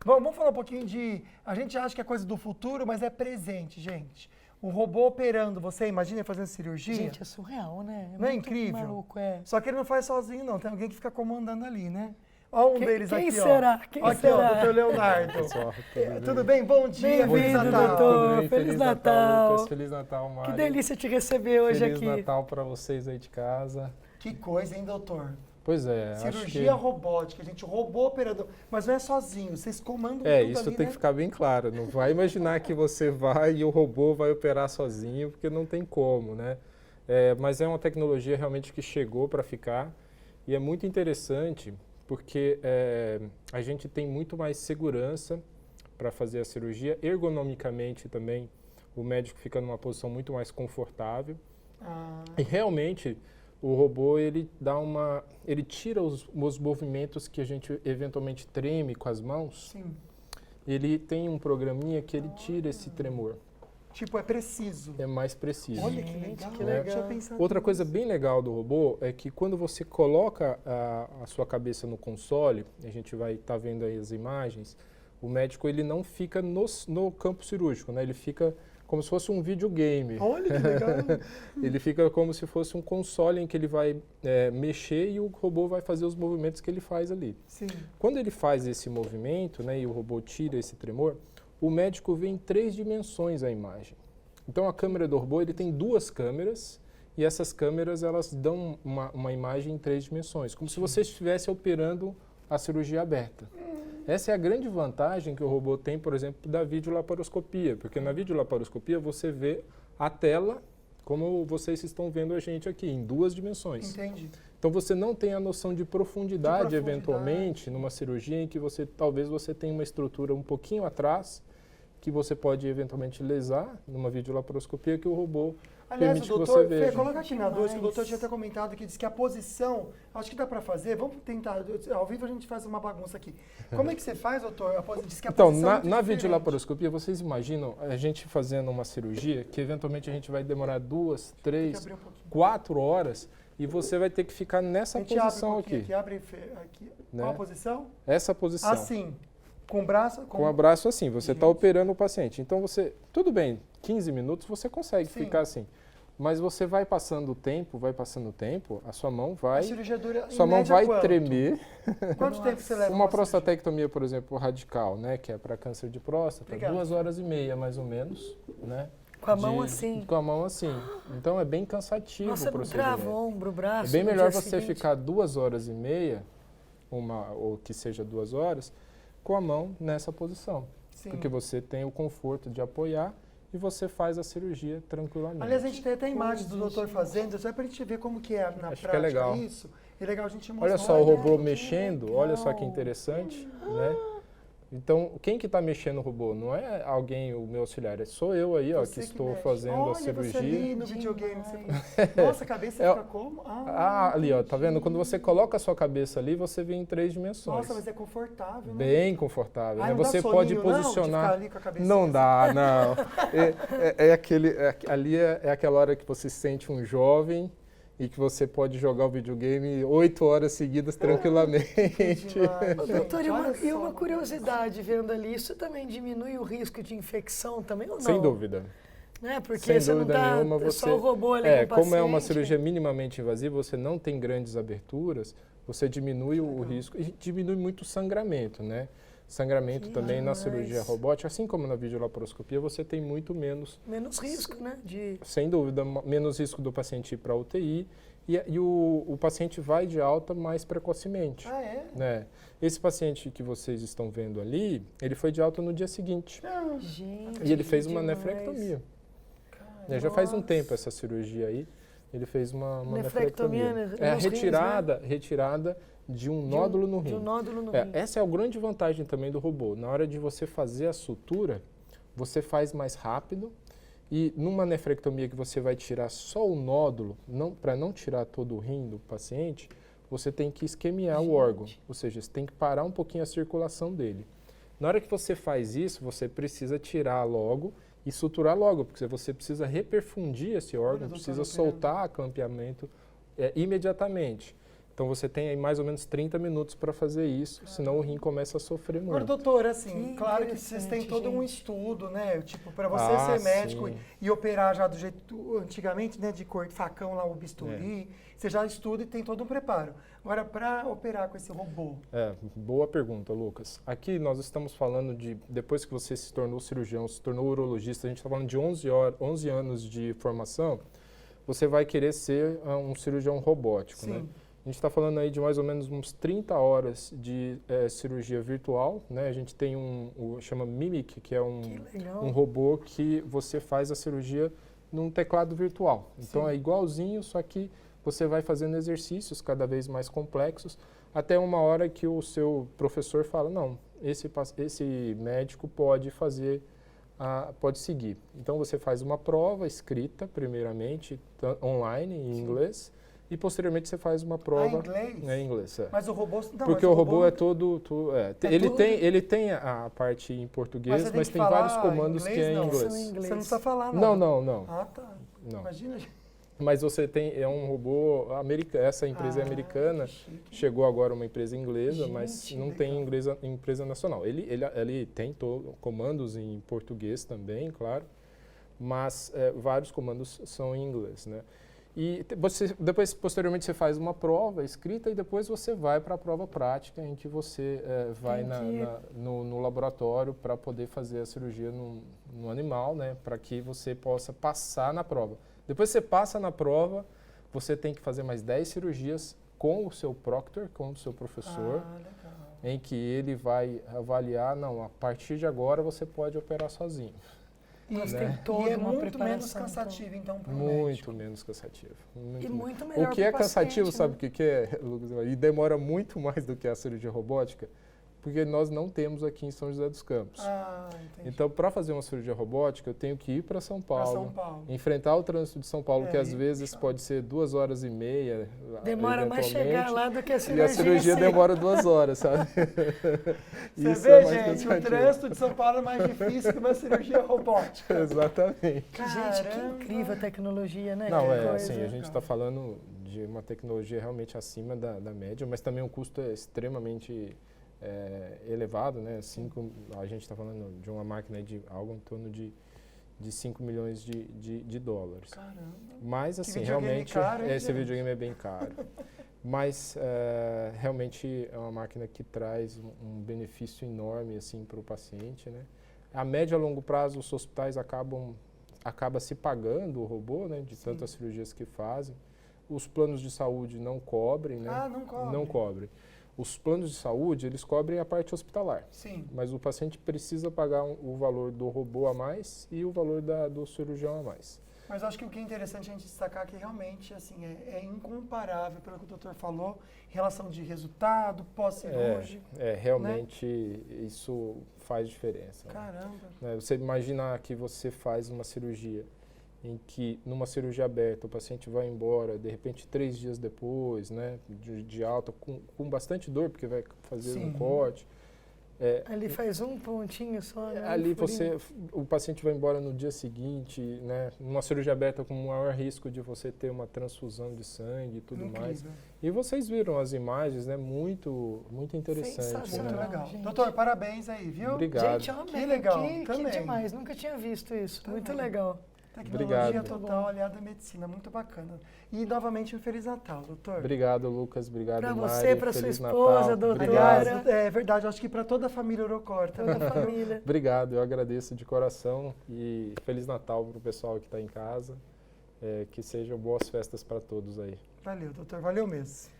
Bom, vamos falar um pouquinho de... A gente acha que é coisa do futuro, mas é presente, gente. O robô operando, você imagina fazendo cirurgia? Gente, é surreal, né? Não é muito incrível? Maluco, é. Só que ele não faz sozinho, não. Tem alguém que fica comandando ali, né? Ó deles quem aqui, será? ó. Quem Aqui, será? ó, doutor Leonardo. Pessoal, Tudo bem? Bom dia, Feliz Bem-vindo, Natal. doutor. Tudo bem? Feliz Natal. Lucas. Feliz Natal, Mário. Que delícia te receber hoje Feliz aqui. Natal para vocês aí de casa. Que coisa, hein, doutor? Pois é, acho que... Cirurgia robótica, gente, o robô operador. Mas não é sozinho, vocês comandam tudo isso ali, tem né? que ficar bem claro. Não vai imaginar que você vai e o robô vai operar sozinho, porque não tem como, né? Mas é uma tecnologia realmente que chegou para ficar e é muito interessante porque a gente tem muito mais segurança para fazer a cirurgia. Ergonomicamente também, o médico fica numa posição muito mais confortável. E realmente... O robô, ele tira os movimentos que a gente eventualmente treme com as mãos. Sim. Ele tem um programinha que ele tira esse tremor. Tipo, é preciso. É mais preciso. Olha que legal. que legal. Deixa eu pensar Outra nisso. coisa bem legal do robô é que quando você coloca a sua cabeça no console, a gente vai estar vendo aí as imagens, o médico ele não fica no campo cirúrgico, né? Ele fica como se fosse um videogame. Olha que legal. Ele fica como se fosse um console em que ele vai mexer e o robô vai fazer os movimentos que ele faz ali. Sim. Quando ele faz esse movimento, né, e o robô tira esse tremor, o médico vê em 3 dimensões a imagem. Então a câmera do robô ele tem 2 câmeras e essas câmeras elas dão uma imagem em 3 dimensões, como se você estivesse operando a cirurgia aberta. Essa é a grande vantagem que o robô tem, por exemplo, da videolaparoscopia, porque na videolaparoscopia você vê a tela como vocês estão vendo a gente aqui, em 2 dimensões. Entendi. Então você não tem a noção de profundidade, eventualmente, numa cirurgia em que talvez você tenha uma estrutura um pouquinho atrás, que você pode eventualmente lesar numa videolaparoscopia que o robô Aliás, permite o que você doutor, veja. Fê, coloca aqui na 2, que o doutor tinha até comentado que diz que a posição, acho que dá para fazer, vamos tentar, ao vivo a gente faz uma bagunça aqui. Como é que você faz, doutor? Diz que a Então, posição é muito na diferente. videolaparoscopia, vocês imaginam a gente fazendo uma cirurgia que eventualmente a gente vai demorar 2, 3, abrir um pouquinho. 4 horas e você vai ter que ficar nessa A gente posição abre um pouquinho aqui. abre, Fê, aqui. Né? Qual a posição? Essa posição. Assim, com o braço... Com o braço assim, você está Gente. operando o paciente. Então tudo bem, 15 minutos você consegue Sim. ficar assim. Mas você vai passando o tempo, a sua mão vai... A cirurgia dura, Sua em mão média, vai quanto? tremer. Quanto tempo você leva? Uma pra prostatectomia, por exemplo, radical, né, que é para câncer de próstata, Obrigado. 2 horas e meia, mais ou menos, né? Com a mão assim. Com a mão assim. Então é bem cansativo Nossa, o não procedimento. trava o ombro, o braço. É bem no melhor dia você seguinte. ficar 2 horas e meia, ou que seja 2 horas, com a mão nessa posição. Sim. Porque você tem o conforto de apoiar e você faz a cirurgia tranquilamente. Aliás, a gente tem até imagens do doutor fazendo, só para a gente ver como que é na Acho prática que é legal. isso. É legal a gente mostrar. Olha só o robô que mexendo, legal. olha só que interessante, né? Então, quem que está mexendo no robô? Não é alguém, o meu auxiliar, sou eu aí, ó, Você que estou mexe. fazendo Olha, a cirurgia. Você ali no videogame. Nossa, a cabeça É- fica como? Ali, ó, tá vendo? entendi. Quando você coloca a sua cabeça ali, você vê em 3 dimensões. Nossa, mas é confortável, né? Bem confortável, Ah, né? não dá Você soninho, pode não, de posicionar. ficar ali com a cabecinha Não assim? dá, não. Ali é aquela hora que você se sente um jovem e que você pode jogar o videogame 8 horas seguidas tranquilamente. demais. Ô, doutor, Gente, olha e só. uma curiosidade vendo ali, isso também diminui o risco de infecção também ou não? Sem dúvida. Né? Porque Sem você dúvida não tá nenhuma, você... só o robô ali com o como é uma paciente. cirurgia minimamente invasiva, você não tem grandes aberturas, você diminui o risco e diminui muito o sangramento, né? Sangramento Que também na demais. cirurgia robótica, assim como na videolaparoscopia, você tem muito menos, Menos risco, né? sem dúvida, menos risco do paciente ir para a UTI e o paciente vai de alta mais precocemente. Ah, é? Né? Esse paciente que vocês estão vendo ali, ele foi de alta no dia seguinte. Gente, E ele fez que uma demais. nefrectomia. Já faz um tempo essa cirurgia aí. Ele fez uma Nefrectomia, nefrectomia. né? É a Nos rins, retirada de um nódulo no rim. De um nódulo no rim. Essa é a grande vantagem também do robô. Na hora de você fazer a sutura, você faz mais rápido. E numa nefrectomia que você vai tirar só o nódulo, para não tirar todo o rim do paciente, você tem que isquemiar o órgão. Ou seja, você tem que parar um pouquinho a circulação dele. Na hora que você faz isso, você precisa tirar logo e suturar logo, porque você precisa reperfundir esse órgão, precisa soltar acampeamento imediatamente. Então você tem aí mais ou menos 30 minutos para fazer isso, senão o rim começa a sofrer Agora, muito. doutor, assim, Que claro que vocês têm todo um interessante, estudo, né? Tipo, para você Ah, ser médico sim. e operar já do jeito antigamente, né? De cor de facão lá, o bisturi, você já estuda e tem todo um preparo. Agora, para operar com esse robô, Boa pergunta, Lucas. Aqui nós estamos falando de, depois que você se tornou cirurgião, se tornou urologista, a gente está falando de 11 anos de formação, você vai querer ser um cirurgião robótico, né? sim. A gente está falando aí de mais ou menos uns 30 horas de cirurgia virtual, né? A gente tem chama Mimic, que é Que legal. um robô que você faz a cirurgia num teclado virtual. Então Sim. é igualzinho, só que você vai fazendo exercícios cada vez mais complexos, até uma hora que o seu professor fala, não, esse médico pode fazer, pode seguir. Então você faz uma prova escrita, primeiramente, online, em inglês, e posteriormente você faz uma prova em inglês? Mas o robô... Não, porque mas o robô é não- todo... tudo- ele tem a parte em português, você mas que tem falar vários comandos que é em não. inglês. São em inglês. Você não precisa falar nada. Não. Ah, tá. Não. Imagina. Mas você tem, um robô americano, essa empresa é americana, que chique. chegou agora uma empresa inglesa, mas Gente, não legal. tem empresa nacional. Ele tem comandos em português também, claro, mas vários comandos são em inglês, né? E depois, posteriormente, você faz uma prova escrita e depois você vai para a prova prática, em que você vai no laboratório para poder fazer a cirurgia no animal, né? Para que você possa passar na prova. Depois que você passa na prova, você tem que fazer mais 10 cirurgias com o seu proctor, com o seu professor, legal. em que ele vai avaliar, não, a partir de agora você pode operar sozinho. Mas né? tem toda E é uma muito preparação, menos cansativo, então, para o Muito médico. menos cansativo. E muito O melhor que é pro cansativo, paciente, sabe né? o que é, Lucas? E demora muito mais do que a cirurgia robótica, porque nós não temos aqui em São José dos Campos. Entendi. Então, para fazer uma cirurgia robótica, eu tenho que ir para São Pra Paulo, São Paulo. enfrentar o trânsito de São Paulo, que às e vezes puxar. pode ser 2 horas e meia. Demora mais chegar eventualmente, lá do que a E cirurgia. a cirurgia em si. demora 2 horas, sabe? Você Isso vê, é mais gente, o cansativo. trânsito de São Paulo é mais difícil que uma cirurgia robótica. Exatamente. Gente, que Caramba. incrível a tecnologia, né? Não, Que assim, coisa. a gente está falando de uma tecnologia realmente acima da média, mas também o custo é extremamente elevado, né? A gente está falando de uma máquina de algo em torno de 5 milhões de dólares. Caramba. Mas, assim, videogame realmente, caro, hein, esse gente? videogame é bem caro. Mas, realmente, é uma máquina que traz um benefício enorme, assim, para o paciente, né? A médio e a longo prazo, os hospitais acaba se pagando o robô, né? De tantas cirurgias que fazem. Os planos de saúde não cobrem, né? Não cobre. Não cobrem. Os planos de saúde, eles cobrem a parte hospitalar. Sim. Mas o paciente precisa pagar o valor do robô a mais e o valor do cirurgião a mais. Mas eu acho que o que é interessante a gente destacar é que realmente assim, é incomparável, pelo que o doutor falou, em relação de resultado, pós-cirúrgico. Realmente isso faz diferença. Caramba. Né? Você imaginar que você faz uma cirurgia em que, numa cirurgia aberta, o paciente vai embora, de repente, 3 dias depois, né, de alta, com bastante dor, porque vai fazer um corte. Ali faz um pontinho só, né? Ali Um furinho. o paciente vai embora no dia seguinte, né, numa cirurgia aberta com maior risco de você ter uma transfusão de sangue e tudo mais. Incrível. E vocês viram as imagens, né, muito interessante. Sensacional. Muito Né? legal. gente. Doutor, parabéns aí, viu? Obrigado. Gente, eu amei. Que legal, Que também. demais. Nunca tinha visto isso. Muito Também. legal. Tecnologia Obrigado. total aliada à medicina, muito bacana. E novamente um Feliz Natal, doutor. Obrigado, Lucas. Obrigado, Pra Mari. você, pra sua Feliz esposa, Natal. doutora. Obrigado. Aliás, é verdade, eu acho que para toda a família Urocor também. Toda a família. Obrigado, eu agradeço de coração e Feliz Natal para o pessoal que está em casa. Que sejam boas festas para todos aí. Valeu, doutor, valeu mesmo.